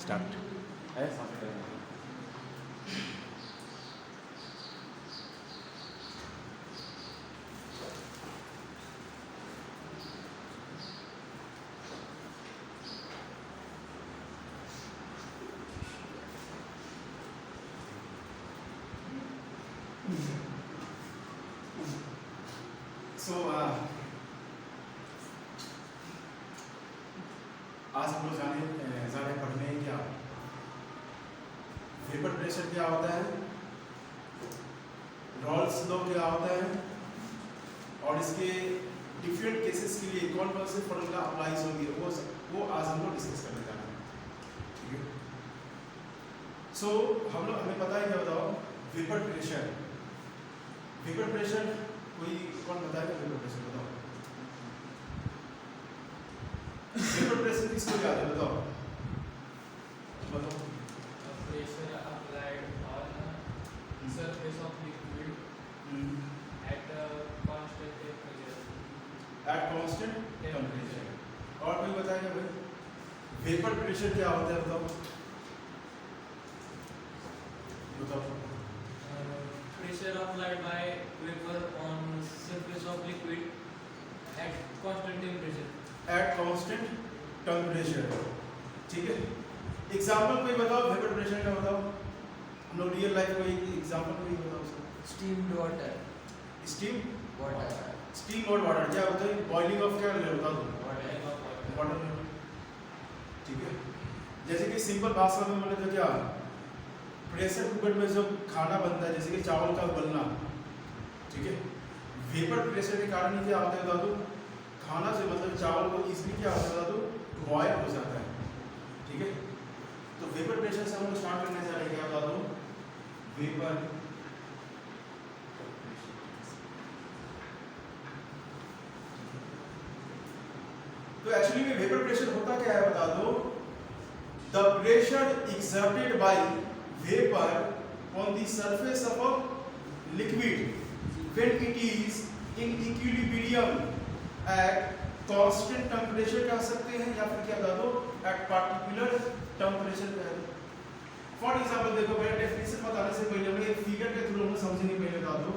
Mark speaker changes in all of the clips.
Speaker 1: Start है साथ में
Speaker 2: सो आज हम लोग जाने पढ़ने क्या वेपर प्रेशर क्या होता है, रॉल्स लॉ क्या होता है और इसके डिफरेंट केसेस के लिए कौन कौन से फॉर्मूला अप्लाइज होंगे वो आज हम लोग डिस्कस करने जा रहे हैं। ठीक है, सो हमें पता है क्या, बताओ वेपर प्रेशर कोई कौन बताएगा? वेपर प्रेशर बताओ, वेपर प्रेशर किसको याद है? बताओ बताओ।
Speaker 3: Pressure applied on surface of liquid at a constant temperature.
Speaker 2: At constant temperature. और कोई बताएगा भाई वेपर प्रेशर क्या होता है? बताओ बताओ।
Speaker 3: Pressure applied by vapor on surface of liquid at constant temperature.
Speaker 2: At constant temperature. ठीक है, एग्जांपल कोई बताओ वेपर प्रेशर का, बताओ हम लोग रियल लाइफ कोई एग्जांपल कोई बताओ उसका।
Speaker 4: Steamed water.
Speaker 2: Steam
Speaker 4: Water.
Speaker 2: Steam और वाटर क्या होता है? बॉइलिंग ऑफ क्या होता है? वाटर। ठीक है, जैसे कि सिंपल भाषा में बोले तो क्या, प्रेशर कुकर में जो खाना बनता है जैसे कि चावल का उबलना, ठीक है, वेपर प्रेशर के कारण ही क्या होता है बता दो, खाना से मतलब चावल को इसलिए क्या होता है बता दो, बॉयल हो जाता है। ठीक है, तो वेपर प्रेशर से हम लोग स्टार्ट करने जा रहे हैं, क्या बता दो, वेपर तो एक्चुअली में वेपर प्रेशर होता क्या है बता दो, the pressure exerted by vapour on the surface of a liquid when it is in equilibrium at constant temperature कह सकते हैं, या फिर क्या बता दो एट पार्टिकुलर टेम्परेचर कह दो। फॉर एग्जांपल देखो, मैं डेफिनेशन बताने से पहले हम एक फिगर के थ्रू हम समझेंगे। पहले बता दो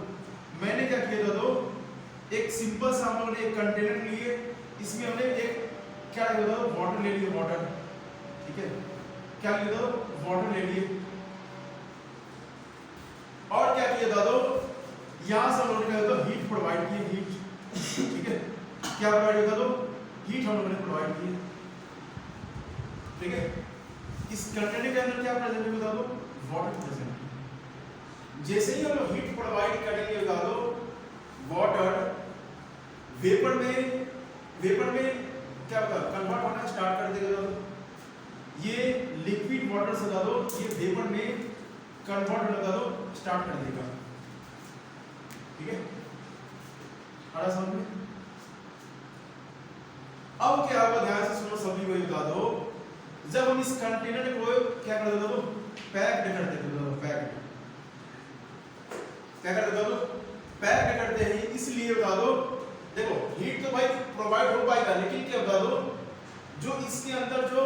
Speaker 2: मैंने क्या किया था, दो एक सिंपल सा हम लोगों ने एक कंटेनर लिए, इसमें हमने एक क्या लिया था, वाटर ले लिए, वाटर। ठीक है, क्या लिया था, वाटर ले लिए, और क्या किया था, दो यहां से हम लोगों ने क्या था, हीट प्रोवाइड की, हीट। ठीक है, क्या प्रोवाइड किया, दो हीट हम लोगों ने प्रोवाइड की। ठीक है, इस कंटेनर के अंदर क्या प्रेजेंट है बता दो, वाटर प्रेजेंट। जैसे ही हम लोग हीट प्रोवाइड करेंगे बता दो, वाटर वेपर में क्या होगा, कन्वर्ट होना स्टार्ट कर देगा। ये लिक्विड वाटर से बता दो, ये वेपर में कन्वर्ट होना बता दो स्टार्ट कर देगा। ठीक है, आ रहा समझ में? अब क्या होगा, ध्यान से सुनो सभी को बता दो, जब हम इस कंटेनर को क्या कर देते हो, पैक कर देते हो, पैक क्या कर देते हो, पैक करते हैं। इसलिए बता दो, देखो हीट तो भाई प्रोवाइड हो पाएगा, लेकिन क्या बता दो, जो इसके अंदर जो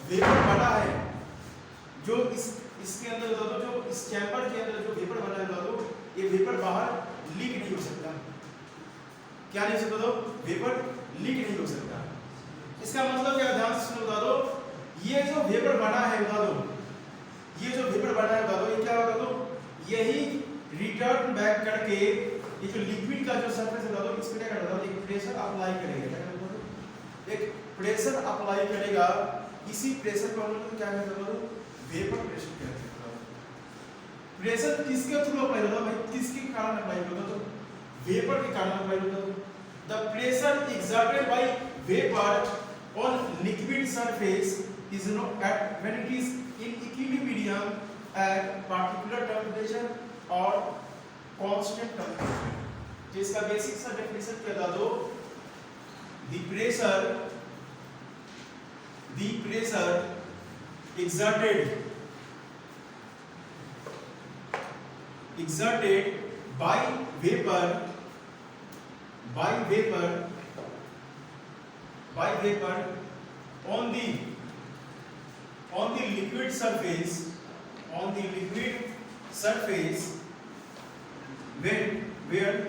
Speaker 2: वेपर बना है, जो इसके अंदर बता दो, जो इस चैम्बर के अंदर जो वेपर बना है बता दो, ये वेपर बाहर लीक नहीं हो सकता। क्या नहीं हो सकता, दो वेपर लीक नहीं हो सकता। इसका मतलब क्या, ध्यान से सुनो बता दो, ये जो वेपर बना है बता दो, ये जो वेपर बना है बता दो, ये क्या बता दो, यही रिटर्न बैक करके ये जो लिक्विड का जो सरफेस है बता दो, इस पे क्या करता है, एक प्रेशर अप्लाई करेगा। क्या करता है, एक प्रेशर अप्लाई करेगा। इसी प्रेशर को हम लोग क्या कहते हैं, वेपर प्रेशर कहते हैं। प्रेशर किसके थ्रू अप्लाई होता है भाई, किसके कारण अप्लाई होता है, तो वेपर के कारण अप्लाई होता है। The pressure exerted by vapour on liquid surface is not at when it is in equilibrium at particular temperature or constant temperature। तो इसका बेसिक सा डेफिनेशन क्या बता दो, the pressure exerted by vapor on the on the liquid surface where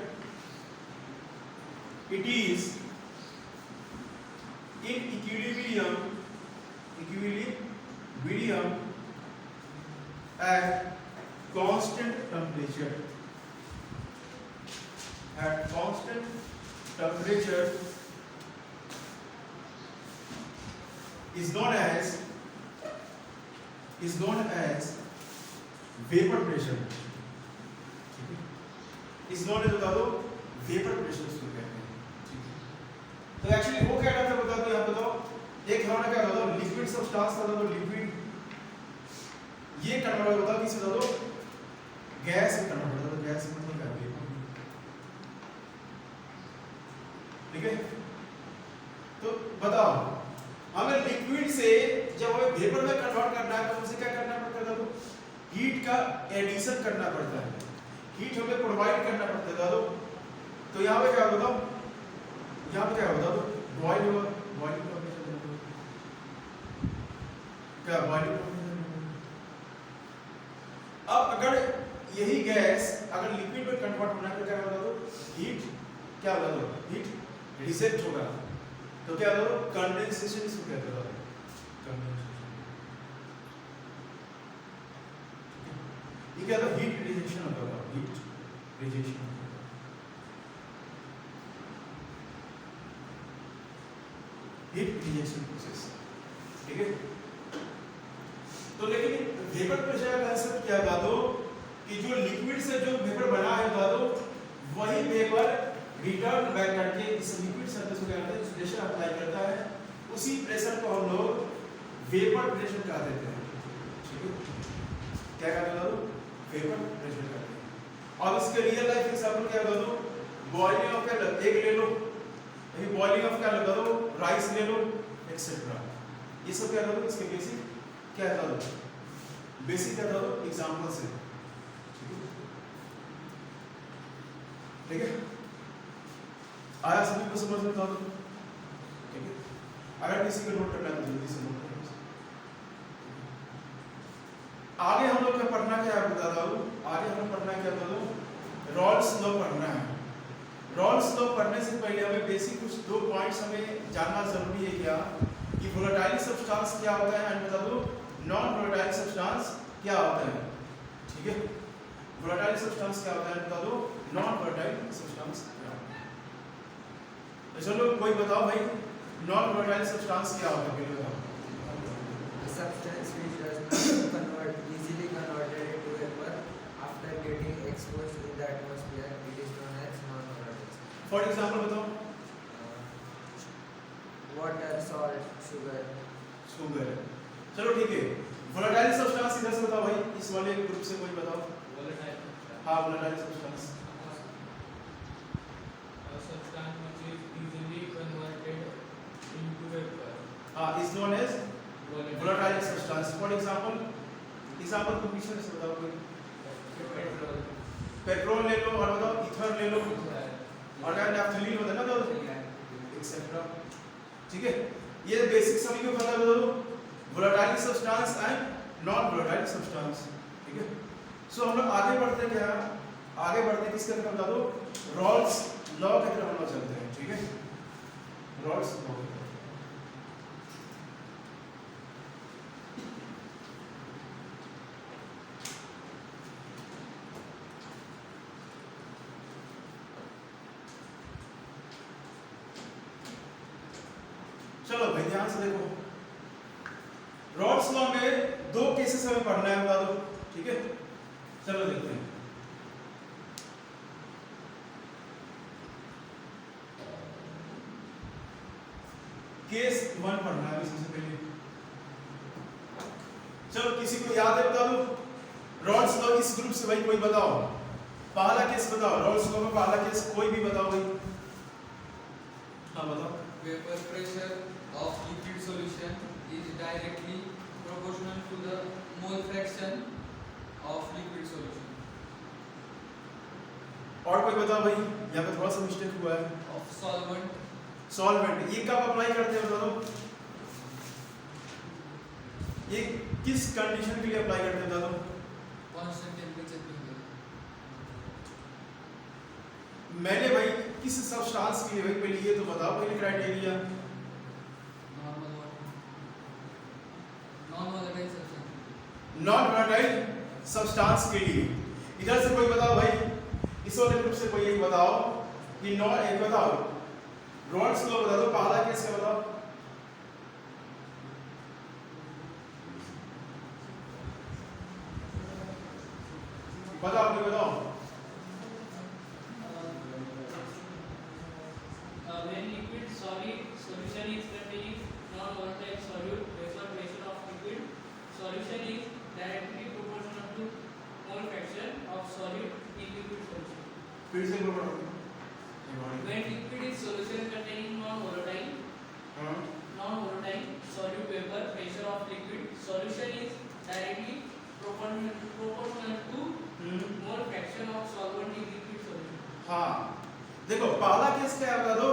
Speaker 2: it is in equilibrium at constant temperature is known as vapor pressure. Is not as बता दो vapour pressure उसको कहते हैं। तो एक्चुअली वो क्या कहता है बता दो, यहाँ बताओ एक हमारा क्या बता दो लिक्विड सब्सटेंस बता दो लिक्विड, ये कन्वर्ट होता है किसे बता दो गैस में कन्वर्ट होता है। गैस मतलब क्या वेपर, ठीक है। तो बताओ हमें लिक्विड से जब हमें वेपर में कन्वर्ट करना है तो हमसे क्या करना पड़ता है, हीट का एडिशन करना पड़ता है, हीट हमें प्रोवाइड करना पड़ता है दादो। तो यहाँ पे क्या होगा, यहाँ पे क्या होगा तो बॉइलिंग क्या बॉइलिंग। अब अगर यही गैस अगर लिक्विड में कन्वर्ट होना है तो क्या होगा तो हीट क्या होगा तो हीट रिजेक्ट होगा, तो क्या होगा कंडेंसेशन इसको कहते हैं कंडेंसेशन। ये क्या होता है हीट रिजेक्शन होता है, heat rejection. Heat rejection process, ठीक है। तो लेकिन वेपर प्रेशर का कंसेप्ट क्या बता दो कि जो लिक्विड से जो वेपर बना है बता दो वही वेपर रिटर्न बैक करके इस लिक्विड सरफेस को क्या करता है प्रेशर अप्लाई करता है, उसी प्रेशर को हम लोग वेपर प्रेशर कह देते हैं, ठीक है। क्या कहते हैं वेपर प्रेशर कहते हैं। और इसके रियल लाइफ एग्जांपल क्या बता दो, बॉइलिंग ऑफ क्या एक ले लो, बॉइलिंग ऑफ क्या लगा दो राइस ले लो एक्सेट्रा, ये सब क्या करो इसके बेसिक क्या था बेसिक क्या था एग्जांपल से, ठीक है। आया सभी को समझ में था, ठीक है। अगर किसी को नोट करना है तो जल्दी से नोट करो। आगे हम लोग क्या पढ़ना क्या बताता हूँ, आगे हम लोग पढ़ना क्या बता दो रॉल्स लॉ पढ़ना है। रॉल्स लॉ पढ़ने से पहले हमें बेसिक कुछ दो पॉइंट्स हमें जानना जरूरी है क्या कि वोलेटाइल सब्सटेंस क्या होता है एंड बता दो नॉन वोलेटाइल सब्सटेंस क्या होता है, ठीक है। वोलेटाइल सब्सटेंस क्या होता है बता दो, नॉन वोलेटाइल सब्सटेंस क्या होता है। तो चलो कोई बताओ भाई नॉन वोलेटाइल सब्सटेंस क्या होता है, पहले बताओ।
Speaker 4: Substance which does not easily converted into vapor after getting exposed in the atmosphere, it is known as non-volatile.
Speaker 2: For example बताओ।
Speaker 4: Water, salt, sugar.
Speaker 2: शुगर, चलो ठीक है। वोलेटाइल सब्सटेंस इधर से बताओ भाई, इस वाले ग्रुप से कोई बताओ। हाँ volatile substance
Speaker 3: substance which is easily converted into vapor
Speaker 2: is known as volatile substance. For example, example को पीछे से बताओ कोई। पेट्रोल ले लो और बताओ ईथर ले लो और क्या नैफ्थलीन होता है ना तो एक्सेट्रा, ठीक है। ये बेसिक सभी को पता है बता दो volatile substance and non volatile substance, ठीक है। सो हम लोग आगे बढ़ते हैं क्या, आगे बढ़ते किसके तरफ बता दो रॉल्स लॉ की तरफ हम लोग चलते हैं, ठीक है। रॉल्स लॉ चलो भाई ध्यान से देखो, रॉल्स लॉ में दो केसेस हमें पढ़ना है बता दो, ठीक है। चलो देखते हैं। केस 1 पढ़ना है सबसे पहले। चलो किसी को याद है बता दो रॉल्स लॉ इस ग्रुप से भाई कोई बताओ, पहला केस बताओ रॉल्स लॉ में पहला केस कोई भी बताओ भाई। हाँ बताओ।
Speaker 5: Vapor pressure of liquid solution is directly proportional to the mole fraction of liquid solution.
Speaker 2: और कोई बताओ भाई, यहाँ पे थोड़ा सा मिस्टेक हुआ है।
Speaker 5: Of solvent.
Speaker 2: सॉल्वेंट ये कब अप्लाई करते हैं बता दो। ये किस कंडीशन के लिए अप्लाई करते हैं बता दो?
Speaker 5: कांस्टेंट टेम्परेचर पे होगा।
Speaker 2: मैंने भाई किस सब्सटेंस के लिए भाई पहले ये तो बताओ पहले criteria.
Speaker 5: Normal water, non volatile substance.
Speaker 2: Non volatile substance के लिए इधर से कोई बताओ भाई, इस वाले ग्रुप से कोई एक बताओ कि नॉन एक बताओ रॉड्स को बता दो, पहला केस का बताओ। बताओ कोई बताओ।
Speaker 3: When liquid solid solution is containing non-volatile solute, vapor pressure of liquid solution is directly proportional to mole fraction of solute in liquid solution.
Speaker 2: फिर से बोलो।
Speaker 3: When liquid is solution containing non-volatile solute, vapor pressure of liquid solution is directly proportional to mole fraction of solvent in liquid solution.
Speaker 2: हाँ देखो पहला case क्या है बता दो।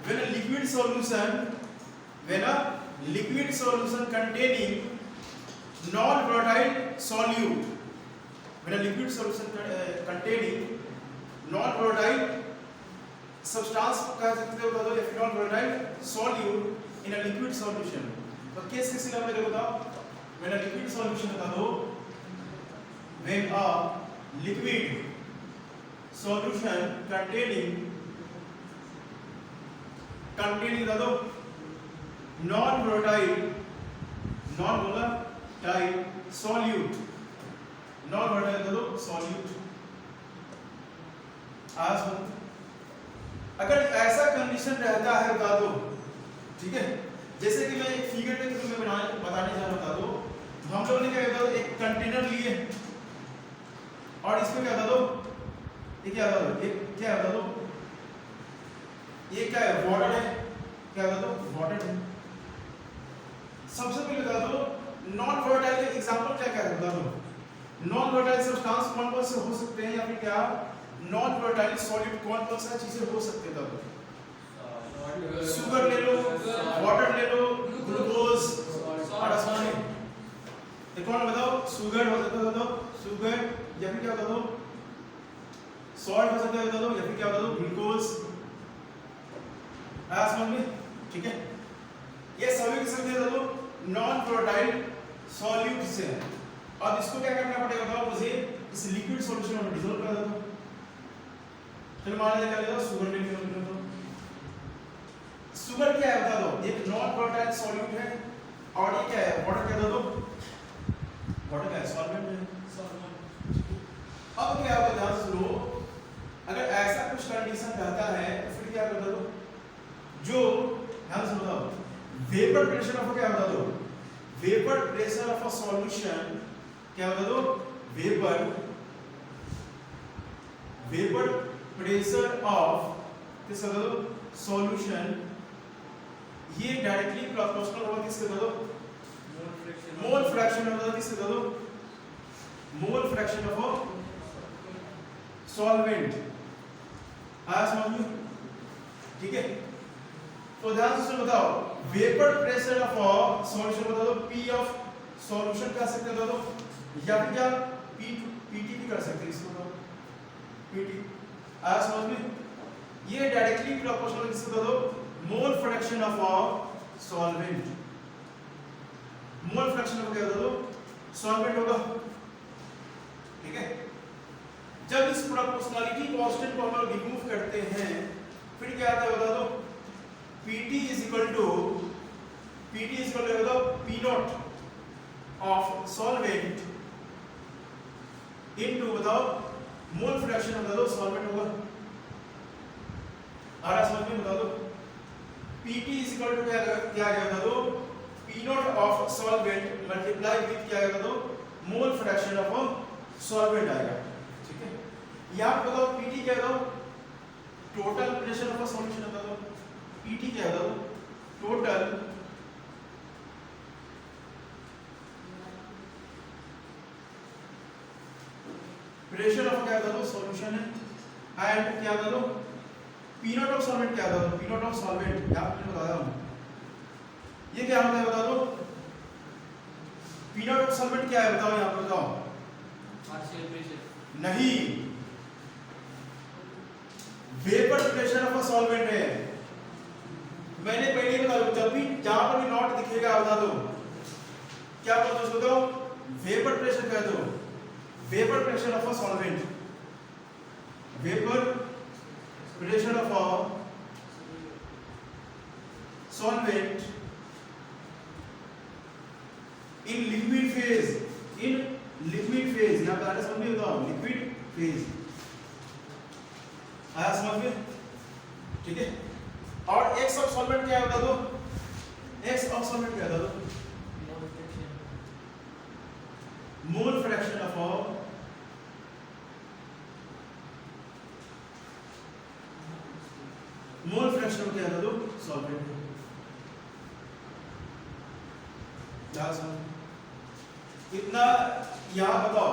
Speaker 2: when a liquid solution containing non-volatile solute, when a liquid solution containing non-volatile substance कह सकते हो बता दो, या फिर non-volatile solute in a liquid solution। तो केस किसी का मेरे को बताओ। when a liquid solution बता दो, when a liquid solution containing बता दो non-volatile solute, non-volatile बता दो solute। आज अगर ऐसा कंडीशन रहता है बता दो, ठीक है, जैसे कि मैं एक फिगर के थ्रू में बताने जा रहा बता दो। हम लोगों ने क्या बता दो, एक कंटेनर लिए और इसमें क्या बता दो, ये क्या बता दो, एक क्या बता दो, ये क्या है वाटर है, क्या बता दो वाटर है। सबसे पहले बता दो नॉन वोलेटाइल के एग्जांपल क्या क्या है बता दो। नॉन वोलेटाइल सब्सटेंस कौन कौन से हो सकते हैं, या फिर क्या नॉन वोलेटाइल सॉलिड कौन कौन सा चीजें हो सकते हैं बता दो। शुगर ले लो, वाटर ले लो, ग्लूकोज और आसमानी। तो कौन बताओ, शुगर हो सकता है बता दो, शुगर, या फिर क्या बता दो सॉल्ट हो सकता है बता दो, या फिर क्या बता दो ग्लूकोज। आया समझ में, ठीक है। ये सभी किस्म के बता दो नॉन वोलेटाइल सॉल्यूट से है। अब इसको क्या करना पड़ेगा बताओ मुझे, इस लिक्विड सॉल्यूशन में डिसॉल्व कर दो। चलो मान लीजिए क्या ले दो, शुगर ले लो। शुगर क्या है बता दो, एक नॉन वोलेटाइल सॉल्यूट है, और ये क्या है वाटर क्या बता दो, वाटर क्या है सॉल्वेंट है। अब क्या होगा ध्यान से सुनो, अगर ऐसा कुछ कंडीशन रहता है तो फिर क्या बता दो, जो ध्यान से बताओ वेपर प्रेशर ऑफ क्या बता दो, vapour pressure of a solution क्या बता दो, वेपर प्रेशर ऑफ किस बता दो सॉल्यूशन, ये डायरेक्टली प्रोपोर्शनल होगा किसके बता दो, मोल फ्रैक्शन बता दो, किसके बता दो मोल फ्रैक्शन ऑफ सॉल्वेंट। आया समझ में, ठीक है। तो ध्यान से बताओ वेपर प्रेशर ऑफ सॉल्यूशन बता दो, पी ऑफ सॉल्यूशन कह सकते बता दो, या फिर क्या पीटी भी कर सकते हैं इसको बताओ पीटी। आया समझ में, ये डायरेक्टली प्रोपोर्शनल किसको बता दो, मोल fraction of solvent. Mole fraction of क्या बता दो सॉल्वेंट होगा, ठीक है। जब इस प्रोपोर्शनलिटी कांस्टेंट को हम लोग रिमूव करते हैं फिर क्या आता है बता दो, PT is equal to P naught of solvent into बताओ मोल फ्रैक्शन बता दो सॉल्वेंट होगा। आरा समझ में बता दो, PT is equal to क्या क्या बता दो, P naught of solvent multiply with क्या बता दो मोल फ्रैक्शन ऑफ सॉल्वेंट आएगा, ठीक है। यहाँ बताओ PT क्या बताओ, टोटल प्रेशर ऑफ सॉल्यूशन बता दो, PT क्या बता दो टोटल प्रेशर ऑफ क्या बता दो सॉल्यूशन है, एंड क्या बता दो P naught ऑफ सॉल्वेंट क्या बता दो, P naught ऑफ सॉल्वेंट यहाँ पे बताया हूँ, ये क्या होता है बता दो पी नॉट ऑफ सॉल्वेंट क्या है बताओ, यहाँ पर बताओ।
Speaker 3: पार्शियल प्रेशर
Speaker 2: नहीं, vapour pressure of a solvent है। मैंने पहले ही बता दो, जब भी जहां पर भी नॉट दिखेगा बता दो क्या बोलते हो उसको, तो वेपर प्रेशर कह दो। Vapour pressure of a solvent, vapour pressure of a solvent in liquid phase, in liquid phase, यहां पर समझ में बताओ, लिक्विड फेज आया समझ में, ठीक है। और एक्स ऑफ सॉल्वेंट क्या है बता दो, एक्स ऑफ सॉल्वेंट क्या है बता दो, मोल फ्रैक्शन ऑफ मोल फ्रैक्शन क्या है बता दो, सॉल्वेंट। इतना यहां बताओ,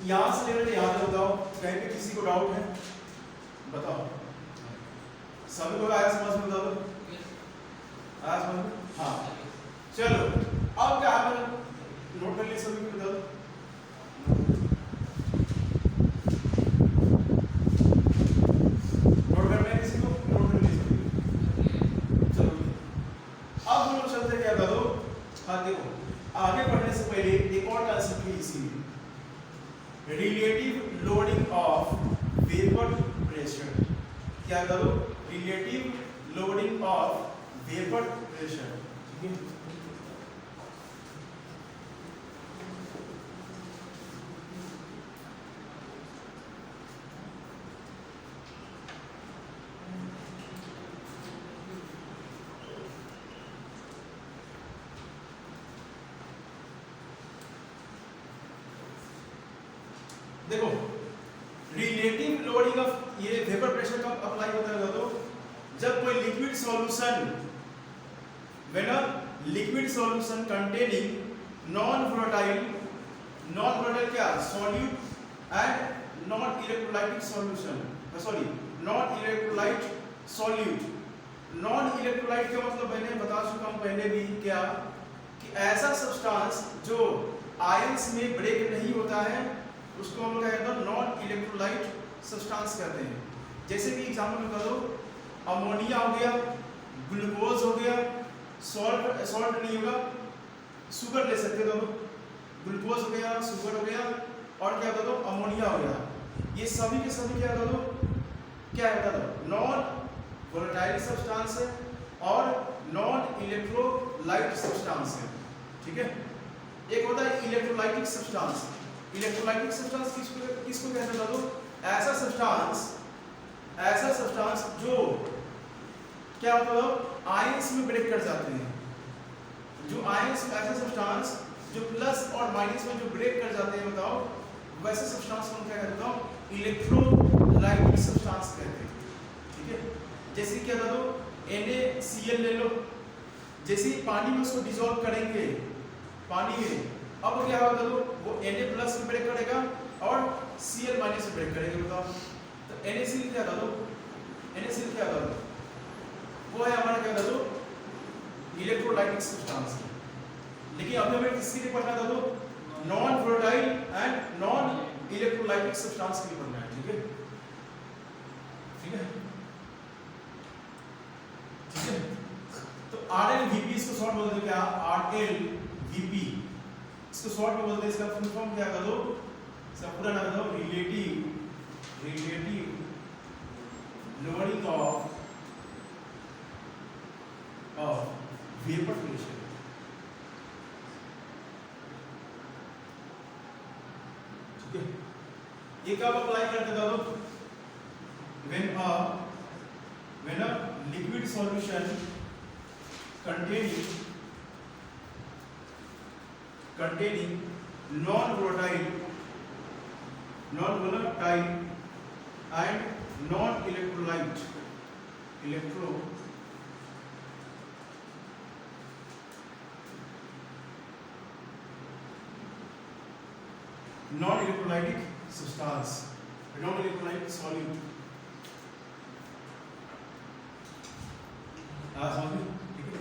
Speaker 2: यहां से लेकर यहां तक बताओ, कहीं पे किसी को डाउट है बताओ, सभी को आया समझ में, बता दो आया समझ में। हाँ चलो, अब क्या है नोट कर लिए सभी को, बता दो। नोट करना है किसी को, नोट कर लिए सभी को। चलो अब हम लोग चलते क्या बता दो। हाँ देखो, आगे बढ़ने से पहले एक और कंसेप्ट है इसी में, relative lowering of vapour pressure. क्या करो, relative lowering of vapour pressure, ठीक है। देखो, रिलेटिव लोडिंग ऑफ ये वेपर प्रेशर कब अप्लाई होता है तो जब कोई liquid solution, when a liquid solution containing non volatile क्या solute and non electrolytic solution, sorry non electrolyte solute. Non electrolyte का मतलब मैंने बता चुका हूं पहले भी क्या, कि ऐसा सब्सटेंस जो आयंस में ब्रेक नहीं होता है उसको हम लोग क्या कहते हैं, नॉन इलेक्ट्रोलाइट सब्सटेंस कहते हैं। जैसे कि एग्जांपल बता दो, अमोनिया हो गया, ग्लूकोज हो गया, सॉल्ट नहीं होगा, शुगर ले सकते हो, ग्लूकोज हो गया, शुगर हो गया, और क्या बता दो, अमोनिया हो गया। ये सभी के सभी क्या बता दो, क्या है बता दो, नॉन वोलेटाइल सब्सटेंस है और नॉन इलेक्ट्रोलाइट सब्सटेंस है, ठीक है। एक होता है इलेक्ट्रोलाइटिक सब्सटेंस। इलेक्ट्रोलाइटिक सब्सटेंस किसको कहते हैं तो, ऐसा सब्सटेंस जो क्या होता है, आयंस में ब्रेक कर जाते हैं। जो आयंस, ऐसा सब्सटेंस जो प्लस और माइनस में जो ब्रेक कर जाते हैं बताओ, वैसे सब्सटेंस को क्या कहते हैं, इलेक्ट्रोलाइटिक सब्सटेंस कहते हैं, ठीक है। जैसे क्या बता दो, NaCl ले लो, जैसे पानी में उसको डिसॉल्व करेंगे पानी में, अब क्या होगा तो वो Na प्लस में ब्रेक करेगा और Cl माइनस में ब्रेक करेगा बताओ। तो NaCl क्या बता दो, NaCl क्या बता दो, वो है हमारा क्या बता दो, इलेक्ट्रोलाइटिक सब्सटेंस। लेकिन अभी हमें किसके लिए पढ़ना था तो, non volatile and non electrolytic substance के लिए पढ़ना है, ठीक है, ठीक है, ठीक है। तो RLVP इसको शॉर्ट बोलते हैं क्या, RLVP इसको शॉर्ट में बोलते हैं। इसका फुल फॉर्म क्या कर दो, इसका पूरा नाम बताओ, relative lowering of vapour pressure, ठीक है। ये कब अप्लाई करते दादो, when a liquid solution containing non-volatile and non-electrolyte non-electrolytic substance, non-electrolytic solute, समझ में, ठीक है।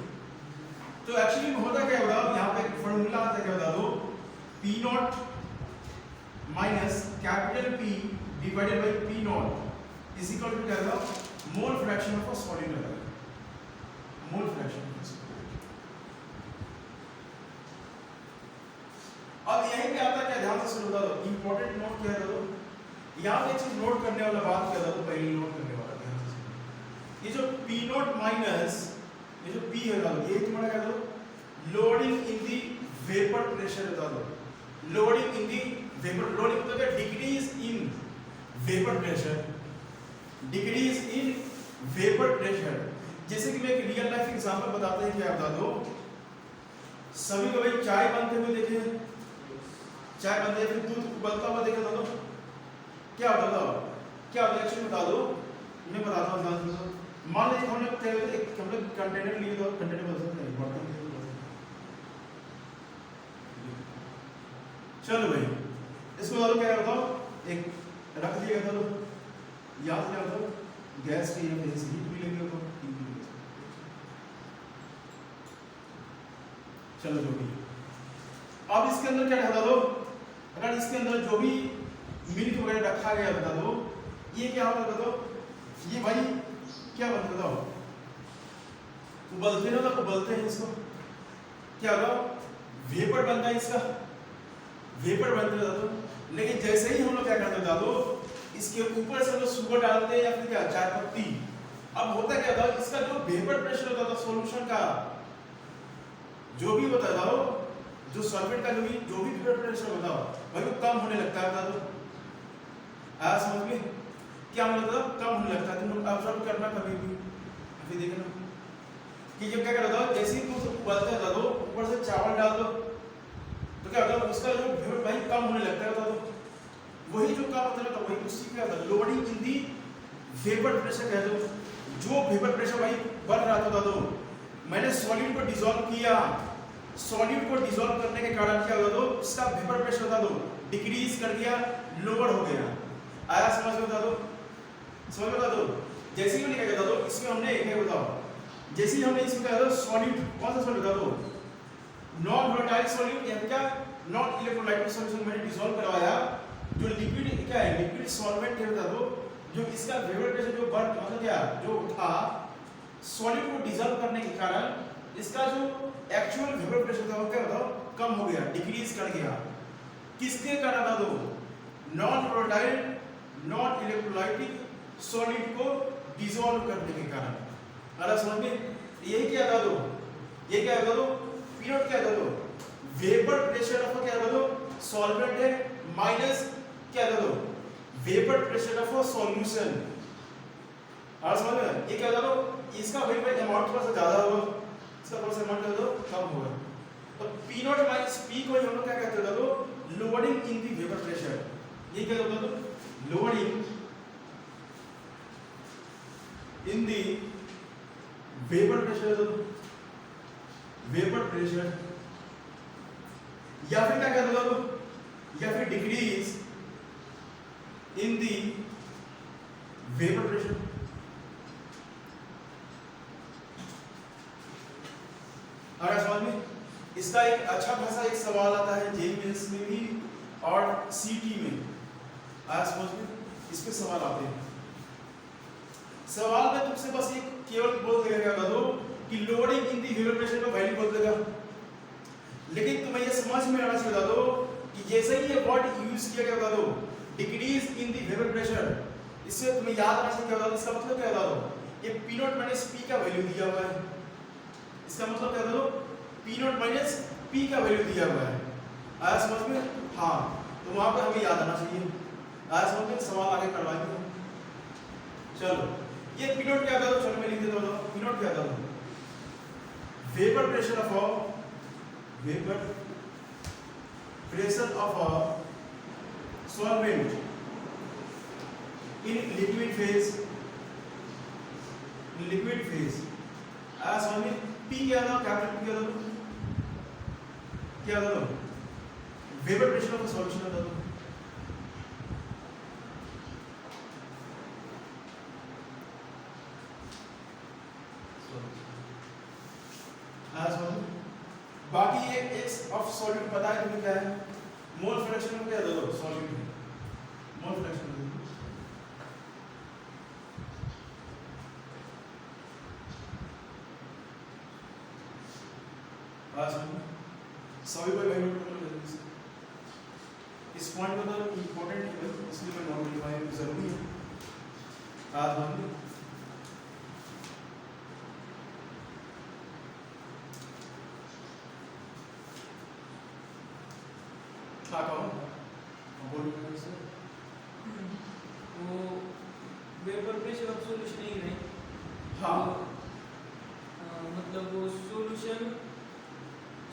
Speaker 2: तो एक्चुअली होता क्या होगा, यहाँ पे एक फॉर्मूला आता है, क्या बता दो, divided by P naught is equal to क्या था mole fraction of a solid है mole fraction of a solid. अब यहीं पे आता क्या ध्यान से सुनो बता दो इंपॉर्टेंट नोट क्या है दो यहां पे एक चीज नोट करने वाला बात क्या था तो पहले नोट करने वाला ध्यान से सुनो ये जो पी नॉट माइनस ये जो पी है दादो ये तुम्हारा क्या दो लोडिंग इन दी वेपर प्रेशर बता दो लोडिंग इन दी वेपर लोडिंग मतलब क्या decrease in vapour pressure decrease in vapour pressure. जैसे कि मैं एक रियल लाइफ एग्जांपल बताते हैं क्या बता दो सभी को भाई चाय बनते हुए देखे हैं चाय बनते हैं फिर दूध उबलता हुआ देखे तो क्या होता था क्या रिएक्शन बता दो मैं बताता हूँ ध्यान से मान लीजिए हमने एक हम लोग कंटेनर लिए तो कंटेनर बोल सकते हैं बर्तन चलो भाई इसको बताओ क्या बताओ एक रख दिया था याद क्या बताओ गैस की या फिर हीट भी लेंगे तो चलो जो भी अब इसके अंदर क्या बता दो अगर इसके अंदर जो भी मिल्क वगैरह रखा गया बता दो ये क्या होगा बता दो ये भाई क्या बनता बताओ उबलते ना तो उबलते हैं इसको क्या होगा वेपर बनता है इसका वेपर बनते बता दो लेकिन जैसे ही हम लोग क्या करते बता दो इसके ऊपर से हम लोग शुगर डालते हैं या फिर क्या चाय पत्ती अब होता क्या था इसका जो वेपर प्रेशर होता था सॉल्यूशन का जो भी बताओ जो सॉल्वेंट का जो भी वेपर प्रेशर बताओ भाई वो कम होने लगता है बता दो आया समझ में क्या मतलब कम होने लगता है तुम ऑब्जर्व करना कभी भी अभी देखना कि जब क्या करता है जैसे ही तुम उबलते बता दो ऊपर से चावल डाल दो तो क्या होता है उसका जो वेपर भाई कम होने लगता है बता दो वही जो का मतलब था वही उसी क्या था लोडिंग इन दी वेपर प्रेशर कह दो जो वेपर प्रेशर भाई बढ़ रहा था बता दो मैंने सॉलिड को डिसॉल्व किया सॉलिड को डिसॉल्व करने के कारण क्या होगा दो इसका वेपर प्रेशर बता दो डिक्रीज कर दिया लोअर हो गया आया समझ में बता दो समझ में बता दो जैसे ही मैंने क्या बता दो इसमें हमने क्या बताओ जैसे ही हमने इसमें क्या बता सॉलिड कौन सा सॉलिड बता दो नॉन वोलेटाइल सॉलिड या क्या नॉन इलेक्ट्रोलाइटिक सॉल्यूशन मैंने डिसॉल्व करवाया जो लिक्विड क्या है लिक्विड सॉल्वेंट है बता दो जो इसका वेपर प्रेशर जो बढ़ मतलब क्या जो था सॉलिड को डिसॉल्व करने के कारण इसका जो एक्चुअल वेपर प्रेशर था वो क्या बताओ कम हो गया डिक्रीज कर गया किसके कारण बता दो non volatile non electrolytic solid को डिसॉल्व करने के कारण अरे समझ में यही क्या बता दो ये क्या बता दो पीरियड क्या बता दो वेपर प्रेशर ऑफ क्या बता दो सॉल्वेंट है माइनस क्या बता दो वेपर प्रेशर ऑफ सॉल्यूशन और समझ में ये क्या बता दो इसका वेपर अमाउंट थोड़ा सा ज्यादा होगा इसका थोड़ा सा अमाउंट क्या बता दो कम होगा तो पी नॉट माइनस पी को हम लोग क्या कहते हैं बता दो लोडिंग इन दी वेपर प्रेशर ये क्या बता दो लोडिंग इन दी वेपर प्रेशर बता दो वेपर प्रेशर या फिर क्या कहते बता दो या फिर decrease in the vapour pressure अगर समझ में इसका एक अच्छा खासा एक सवाल आता है जेई मेंस में भी और सीटी में आया समझ में इस पे सवाल आते हैं सवाल में तुमसे बस ये केवल बोल देगा क्या बता दो कि लोडिंग इन दी वेपर प्रेशर का वैल्यू बोल देगा लेकिन तुम्हें ये समझ में आना चाहिए बता दो कि जैसे ही ये वर्ड यूज किया गया बता दो decrease in the vapour pressure इससे तुम्हें याद आना चाहिए क्या बता दो इसका मतलब क्या बता दो ये पी नॉट माइनस पी का वैल्यू दिया हुआ है इसका मतलब क्या बता दो पी नॉट माइनस पी का वैल्यू दिया हुआ है आया समझ में हाँ तो वहां पर हमें याद आना चाहिए आया समझ में सवाल आगे करवाएंगे चलो ये पी नॉट क्या बता दो चलो मैं लिख देता हूँ पी नॉट क्या बता दो vapour pressure of vapour pressure of a solvent in liquid phase आया समझ में P क्या था कैपिटल P क्या था वेपर प्रेशर ऑफ सॉल्यूशन बता दो आया समझ में बाकी ये x ऑफ सॉल्यूट पता है तुम्हें क्या है मोल फ्रैक्शन में क्या दे दो सॉल्यूट में मोल फ्रैक्शन सभी कोई वैल्यू जल्दी से इस पॉइंट को तो इम्पोर्टेंट है इसलिए मैं नॉट लिखवाया जरूरी है आज हम क्या कहो बोलो सर
Speaker 3: वो वेपर प्रेशर ऑफ सॉल्यूशन ही नहीं
Speaker 2: हाँ
Speaker 3: मतलब वो सॉल्यूशन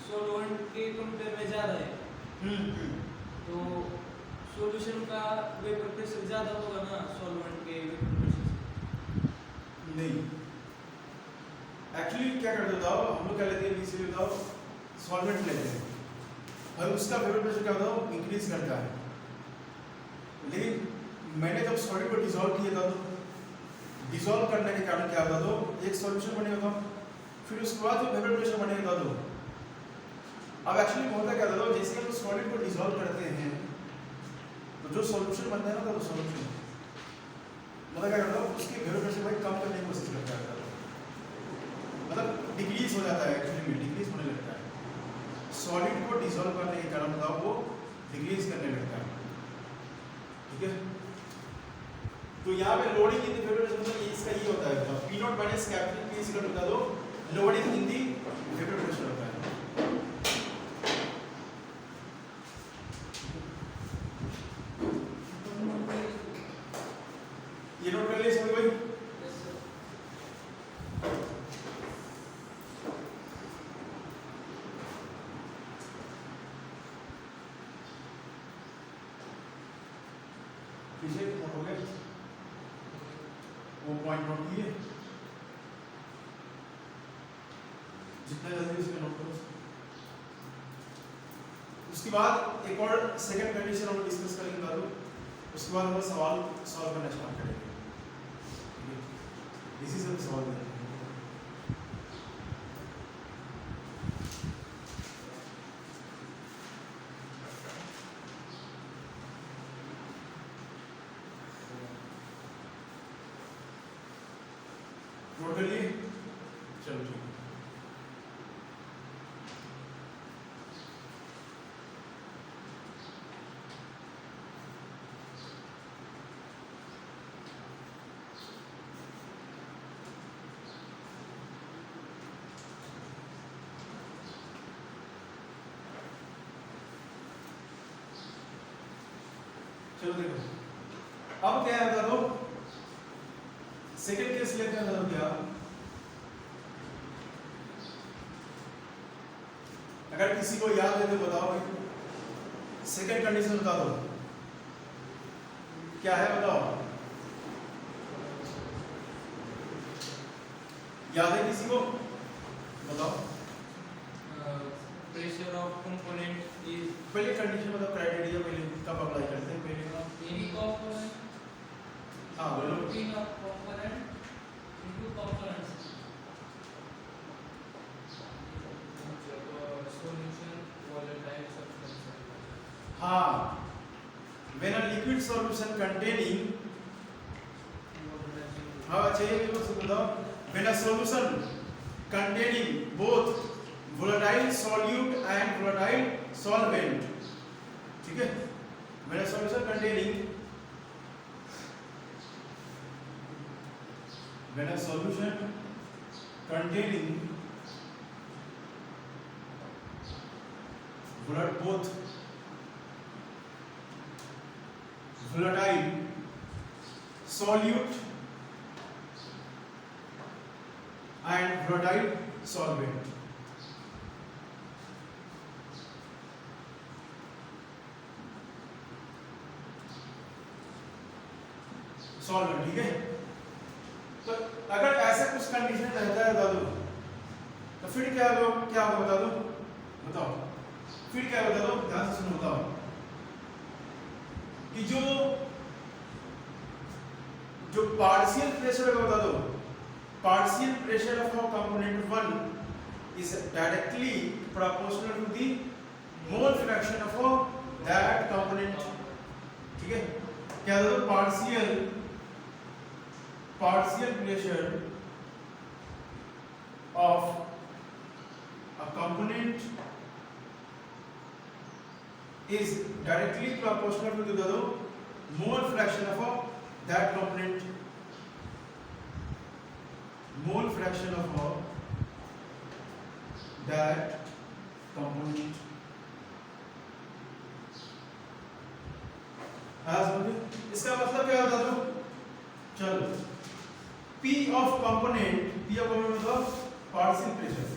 Speaker 3: सॉल्वेंट के कंपेयर में ज़्यादा है तो सॉल्यूशन का वेपर प्रेशर ज़्यादा होगा ना सॉल्वेंट के वेपर प्रेशर से
Speaker 2: नहीं एक्चुअली क्या करते बताओ हम लोग क्या लेते हैं बीसीबी बताओ सॉल्वेंट लेते हैं और उसका वेपर प्रेशर क्या होता है इंक्रीज करता है लेकिन मैंने जब सॉलिड को डिसॉल्व किया था तो डिसॉल्व करने के कारण क्या होता तो एक सॉल्यूशन बनेगा था फिर उसके बाद जो वेपर प्रेशर बनेगा था तो अब एक्चुअली होता क्या था जैसे हम सॉलिड को डिसॉल्व करते हैं तो जो सॉल्यूशन बनता है ना तो सॉल्यूशन मतलब क्या करता है उसके वेपर प्रेशर को कम करने की कोशिश करता है मतलब डिक्रीज हो जाता है एक्चुअली में डिक्रीज होने लगता है सॉलिड को डिसॉल्व करने के कारण बताओ वो डिक्रीज करने लगता है ठीक है तो यहाँ पे lowering in the vapour pressure मतलब इसका ये होता है P naught minus capital P equal to बता दो lowering in the vapour pressure होता है ये नोट कर ले सभी भाई
Speaker 3: यस सर
Speaker 2: पीछे नोट हो गया वो पॉइंट नोट किए जितना जल्दी उसमें नोट करो उसके बाद एक और सेकंड कंडीशन हम डिस्कस करेंगे दादू उसके बाद हम सवाल सॉल्व करना स्टार्ट करेंगे इसी से सवाल करेंगे नोट कर लिए चलो ठीक है चलो देखो अब क्या है बता दो सेकंड केस लेते हैं मतलब क्या अगर किसी को याद है तो बताओ भाई सेकंड कंडीशन बता दो क्या है बताओ याद है किसी को बताओ
Speaker 3: प्रेशर ऑफ कंपोनेंट इज
Speaker 2: पहले कंडीशन मतलब क्राइटेरिया पहले कब अप्लाई करते हैं पहले
Speaker 3: any component
Speaker 2: हाँ बोलो
Speaker 3: routine of component into components
Speaker 5: solution volatile substance
Speaker 2: हाँ when a liquid solution containing हाँ चाहिए मेरे को बताओ when a solution containing both volatile solute and volatile solvent ठीक है when a solution containing both volatile solute and volatile solvent solvent ठीक है तो अगर ऐसा कुछ कंडीशन रहता है दादू तो फिर क्या होगा बता दो बताओ फिर क्या बता दो ध्यान से सुनो बताओ कि जो पार्शियल प्रेशर है बता दो partial pressure of component 1 is directly proportional to the mole fraction of that component ठीक है क्या partial pressure of a component is directly proportional to the mole fraction of that component. Mole fraction of that component. इसका मतलब क्या होता है? चलो P of component मतलब partial pressure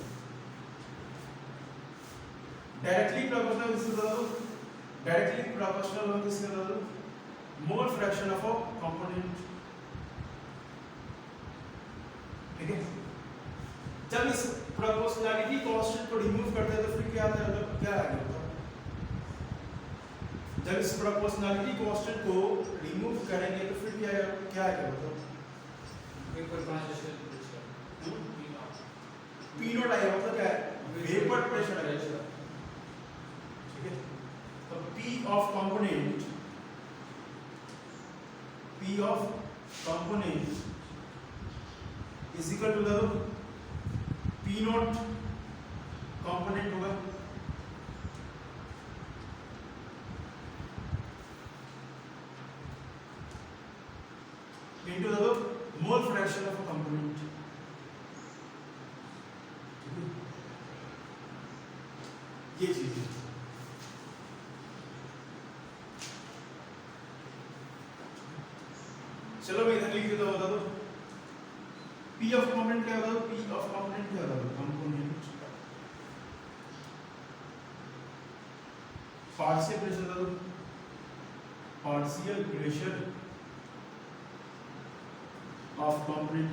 Speaker 2: directly proportional किसके बता दो mole fraction of a component. ठीक है, जब इस प्रोपोर्शनैलिटी कांस्टेंट को रिमूव करते हैं तो फिर क्या आता है? क्या आएगा? जब इस प्रोपोर्शनैलिटी कांस्टेंट को रिमूव करेंगे तो फिर क्या आएगा?
Speaker 1: Vapour transition pressure
Speaker 2: P not आएगा, मतलब क्या है? वेपर प्रेशर आएगा. ठीक है, तो P of component is equal to the P not component होगा into the mole fraction of a component. ये चीज है. चलो मैं इधर लिख देता हूँ, बता दो P of component क्या होता है? P of component क्या होता है? Component partial pressure बता दो. partial pressure of component